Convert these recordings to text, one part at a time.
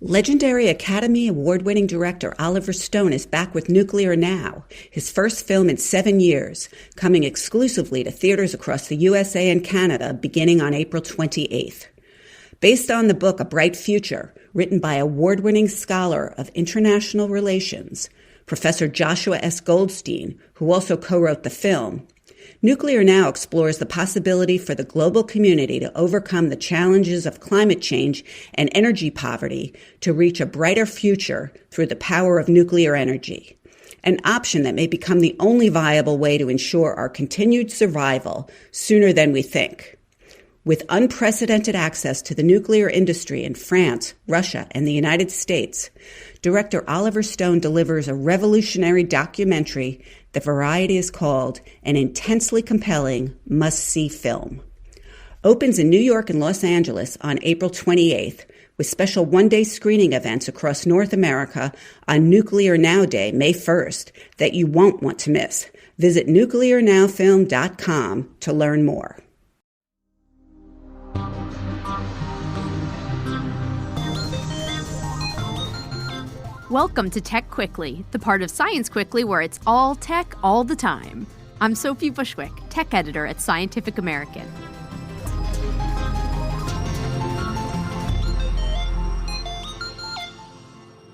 Legendary Academy Award-winning director Oliver Stone is back with Nuclear Now, his first film in 7 years, coming exclusively to theaters across the USA and Canada beginning on April 28th. Based on the book A Bright Future, written by award-winning scholar of international relations, Professor Joshua S. Goldstein, who also co-wrote the film, Nuclear Now explores the possibility for the global community to overcome the challenges of climate change and energy poverty to reach a brighter future through the power of nuclear energy, an option that may become the only viable way to ensure our continued survival sooner than we think. With unprecedented access to the nuclear industry in France, Russia, and the United States, director Oliver Stone delivers a revolutionary documentary that Variety has called an intensely compelling, must-see film. Opens in New York and Los Angeles on April 28th, with special one-day screening events across North America on Nuclear Now Day, May 1st, that you won't want to miss. Visit nuclearnowfilm.com to learn more. Welcome to Tech Quickly, the part of Science Quickly where it's all tech all the time. I'm Sophie Bushwick, tech editor at Scientific American.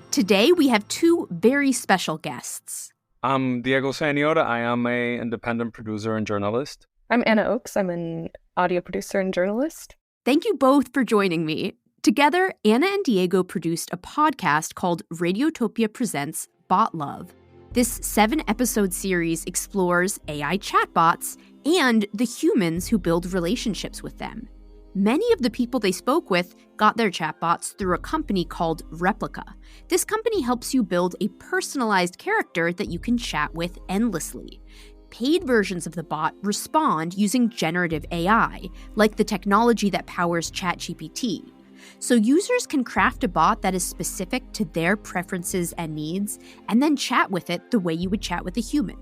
Today we have two very special guests. I'm Diego Senior. I am an independent producer and journalist. I'm Anna Oakes. I'm an audio producer and journalist. Thank you both for joining me. Together, Anna and Diego produced a podcast called Radiotopia Presents Bot Love. This 7-episode series explores AI chatbots and the humans who build relationships with them. Many of the people they spoke with got their chatbots through a company called Replica. This company helps you build a personalized character that you can chat with endlessly. Paid versions of the bot respond using generative AI, like the technology that powers ChatGPT. So users can craft a bot that is specific to their preferences and needs, and then chat with it the way you would chat with a human.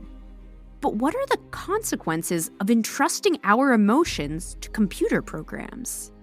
But what are the consequences of entrusting our emotions to computer programs?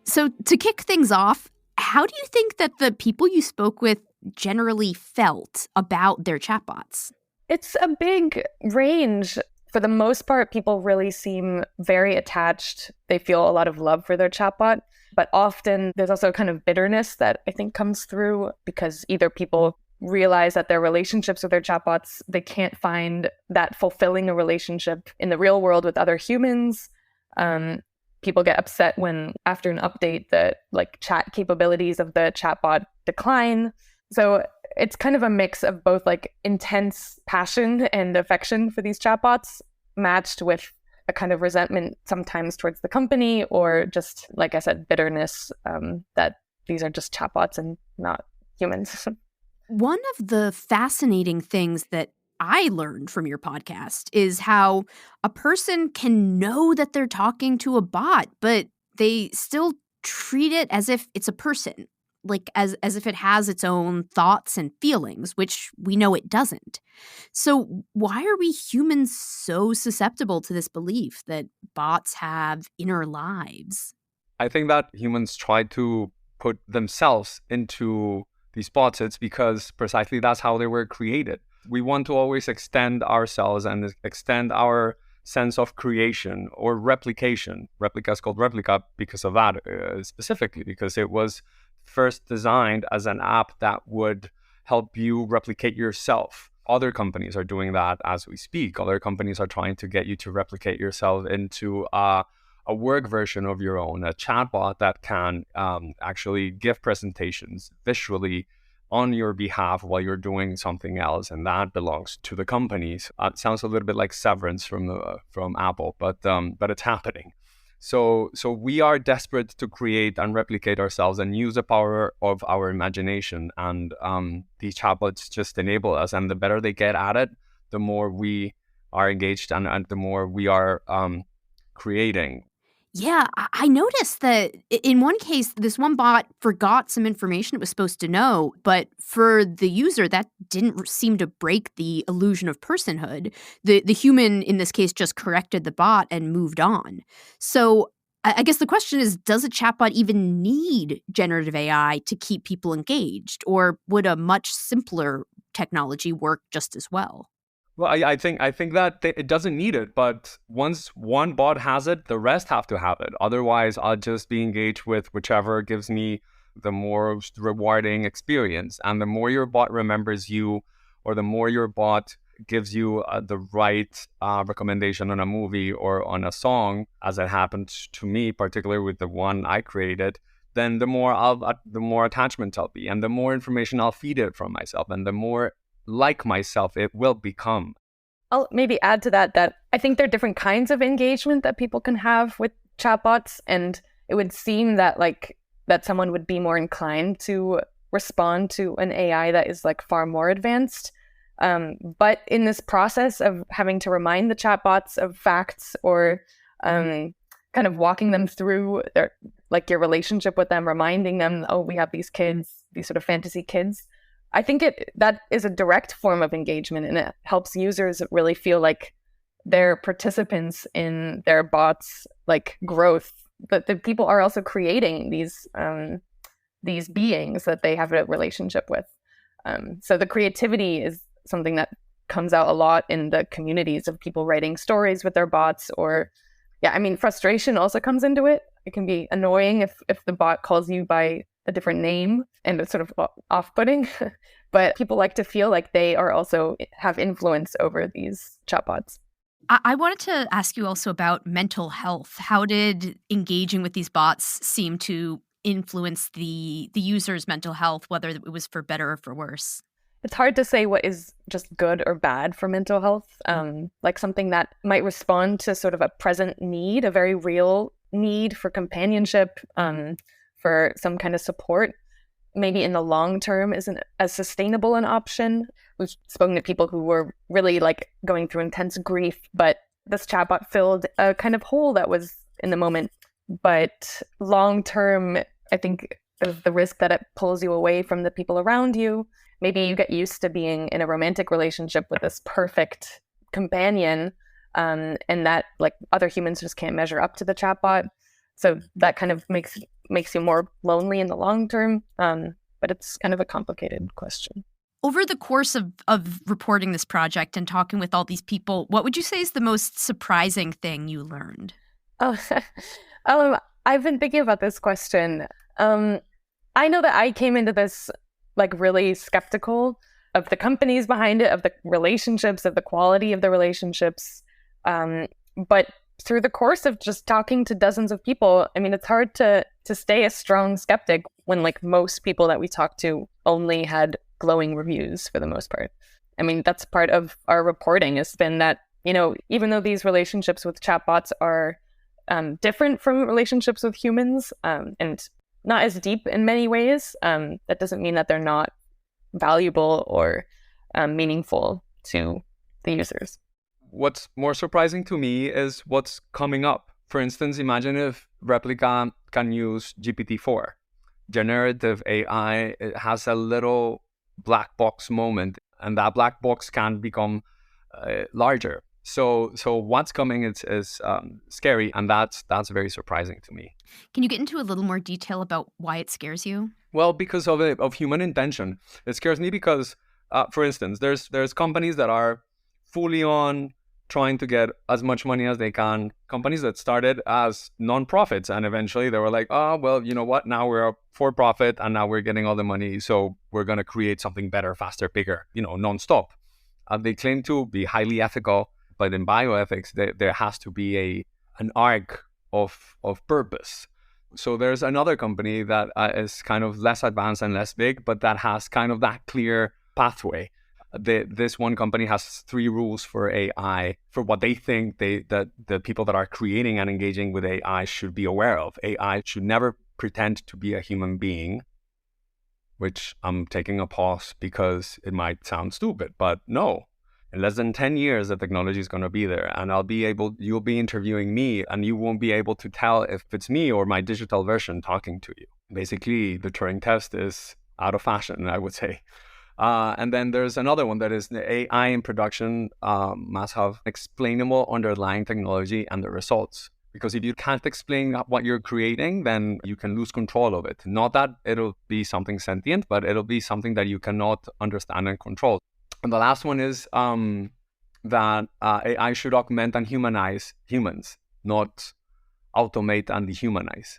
So to kick things off, how do you think that the people you spoke with generally felt about their chatbots? It's a big range. For the most part, people really seem very attached. They feel a lot of love for their chatbot, but often there's also a kind of bitterness that I think comes through because either people realize that their relationships with their chatbots, they can't find that fulfilling a relationship in the real world with other humans. People get upset when after an update, the chat capabilities of the chatbot decline. So it's kind of a mix of both intense passion and affection for these chatbots matched with a kind of resentment sometimes towards the company or just, like I said, bitterness that these are just chatbots and not humans. One of the fascinating things that I learned from your podcast is how a person can know that they're talking to a bot, but they still treat it as if it's a person. As if it has its own thoughts and feelings, which we know it doesn't. So why are we humans so susceptible to this belief that bots have inner lives? I think that humans try to put themselves into these bots. It's because precisely that's how they were created. We want to always extend ourselves and extend our sense of creation or replication. Replica is called Replica because of that, specifically because it was first designed as an app that would help you replicate yourself. Other companies are doing that as we speak. Other companies are trying to get you to replicate yourself into a work version of your own, a chatbot that can actually give presentations visually on your behalf while you're doing something else, and that belongs to the companies. It sounds a little bit like Severance from Apple, but it's happening. So we are desperate to create and replicate ourselves and use the power of our imagination. And these chatbots just enable us. And the better they get at it, the more we are engaged and the more we are creating. Yeah, I noticed that in one case, this one bot forgot some information it was supposed to know, but for the user, that didn't seem to break the illusion of personhood. The human, in this case, just corrected the bot and moved on. So I guess the question is, does a chatbot even need generative AI to keep people engaged? Or would a much simpler technology work just as well? Well, I think that it doesn't need it, but once one bot has it, the rest have to have it. Otherwise, I'll just be engaged with whichever gives me the more rewarding experience. And the more your bot remembers you, or the more your bot gives you the right recommendation on a movie or on a song, as it happened to me, particularly with the one I created, then the more attachment I'll be, and the more information I'll feed it from myself, and the more like myself it will become. I'll maybe add to that I think there are different kinds of engagement that people can have with chatbots, and it would seem that that someone would be more inclined to respond to an AI that is far more advanced. But in this process of having to remind the chatbots of facts, or kind of walking them through their your relationship with them, reminding them, oh, we have these kids, these sort of fantasy kids, I think that is a direct form of engagement, and it helps users really feel like they're participants in their bots' growth. But the people are also creating these beings that they have a relationship with. So the creativity is something that comes out a lot in the communities of people writing stories with their bots. Or, frustration also comes into it. It can be annoying if the bot calls you by a different name, and it's sort of off-putting. But people like to feel like they are also have influence over these chatbots. I wanted to ask you also about mental health. How did engaging with these bots seem to influence the user's mental health, whether it was for better or for worse? It's hard to say what is just good or bad for mental health. Something that might respond to sort of a present need, a very real need for companionship, for some kind of support, maybe in the long term isn't as sustainable an option. We've spoken to people who were really going through intense grief, but this chatbot filled a kind of hole that was in the moment. But long term, I think there's the risk that it pulls you away from the people around you. Maybe you get used to being in a romantic relationship with this perfect companion, and that other humans just can't measure up to the chatbot. So that kind of makes you more lonely in the long term. But it's kind of a complicated question. Over the course of reporting this project and talking with all these people, what would you say is the most surprising thing you learned? I've been thinking about this question. I know that I came into this really skeptical of the companies behind it, of the relationships, of the quality of the relationships. But through the course of just talking to dozens of people, it's hard to stay a strong skeptic when most people that we talk to only had glowing reviews for the most part. That's part of our reporting, has been that, even though these relationships with chatbots are different from relationships with humans, and not as deep in many ways, that doesn't mean that they're not valuable or meaningful to the users. What's more surprising to me is what's coming up. For instance, imagine if Replica can use GPT-4. Generative AI, it has a little black box moment, and that black box can become larger. So what's coming is scary, and that's very surprising to me. Can you get into a little more detail about why it scares you? Well, because of human intention. It scares me because, for instance, there's companies that are fully on trying to get as much money as they can. Companies that started as non-profits, and eventually they were like, oh, well, you know what? Now we're a for-profit, and now we're getting all the money, so we're going to create something better, faster, bigger, non-stop. They claim to be highly ethical, but in bioethics, there has to be an arc of purpose. So there's another company that is kind of less advanced and less big, but that has kind of that clear pathway. This one company has 3 rules for AI, for what they think that the people that are creating and engaging with AI should be aware of. AI should never pretend to be a human being, which I'm taking a pause because it might sound stupid, but no. In less than 10 years, the technology is going to be there, and you'll be interviewing me, and you won't be able to tell if it's me or my digital version talking to you. Basically, the Turing test is out of fashion, I would say. And then there's another one that is the AI in production must have explainable underlying technology and the results. Because if you can't explain what you're creating, then you can lose control of it. Not that it'll be something sentient, but it'll be something that you cannot understand and control. And the last one is that AI should augment and humanize humans, not automate and dehumanize.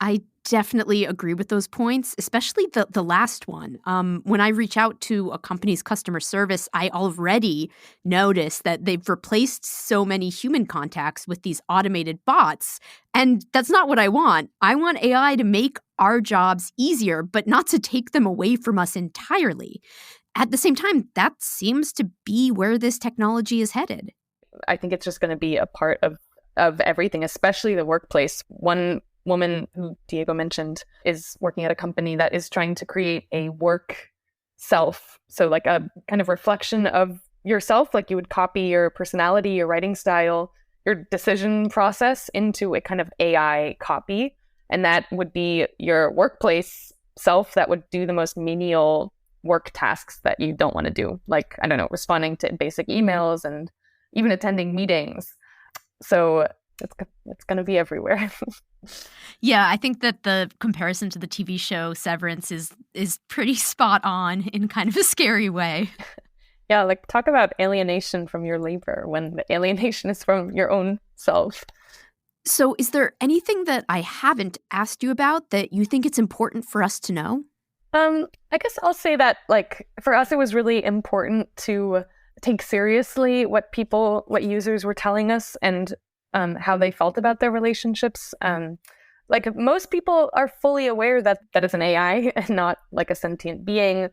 I definitely agree with those points, especially the last one. When I reach out to a company's customer service, I already notice that they've replaced so many human contacts with these automated bots. And that's not what I want. I want AI to make our jobs easier, but not to take them away from us entirely. At the same time, that seems to be where this technology is headed. I think it's just going to be a part of everything, especially the workplace. One woman who Diego mentioned is working at a company that is trying to create a work self. So like a kind of reflection of yourself, like you would copy your personality, your writing style, your decision process into a kind of AI copy. And that would be your workplace self that would do the most menial work tasks that you don't want to do. Like, I don't know, responding to basic emails and even attending meetings. So it's going to be everywhere. Yeah, I think that the comparison to the TV show Severance is pretty spot on in kind of a scary way. Yeah, like talk about alienation from your labor when the alienation is from your own self. So is there anything that I haven't asked you about that you think it's important for us to know? I guess I'll say that, like, for us, it was really important to take seriously what users were telling us and how they felt about their relationships. Like, most people are fully aware that it's an AI and not like a sentient being.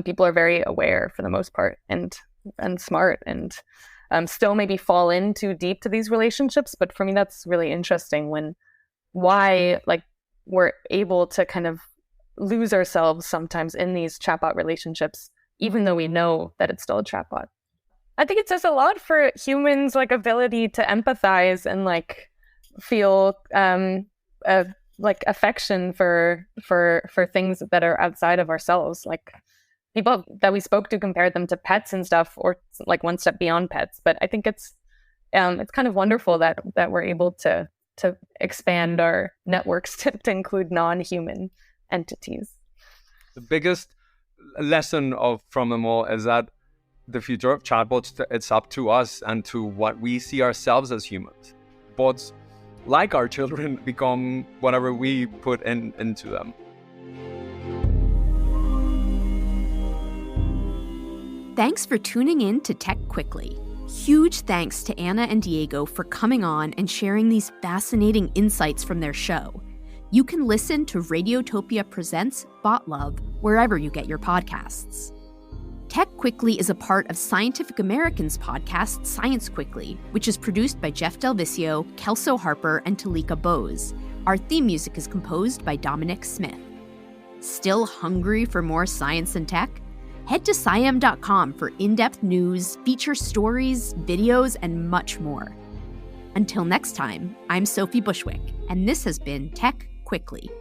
People are very aware for the most part and smart and still maybe fall in too deep to these relationships. But for me, that's really interesting why we're able to kind of lose ourselves sometimes in these chatbot relationships, even though we know that it's still a chatbot. I think it says a lot for humans' ability to empathize and feel affection for things that are outside of ourselves. Like people that we spoke to compared them to pets and stuff, or like one step beyond pets. But I think it's kind of wonderful that we're able to expand our networks to include non-human entities. The biggest lesson from them all is that the future of chatbots, it's up to us and to what we see ourselves as humans. Bots, like our children, become whatever we put into them. Thanks for tuning in to Tech Quickly. Huge thanks to Anna and Diego for coming on and sharing these fascinating insights from their show. You can listen to Radiotopia Presents Bot Love wherever you get your podcasts. Tech Quickly is a part of Scientific American's podcast, Science Quickly, which is produced by Jeff Delvicio, Kelso Harper, and Talika Bose. Our theme music is composed by Dominic Smith. Still hungry for more science and tech? Head to SciAm.com for in-depth news, feature stories, videos, and much more. Until next time, I'm Sophie Bushwick, and this has been Tech Quickly.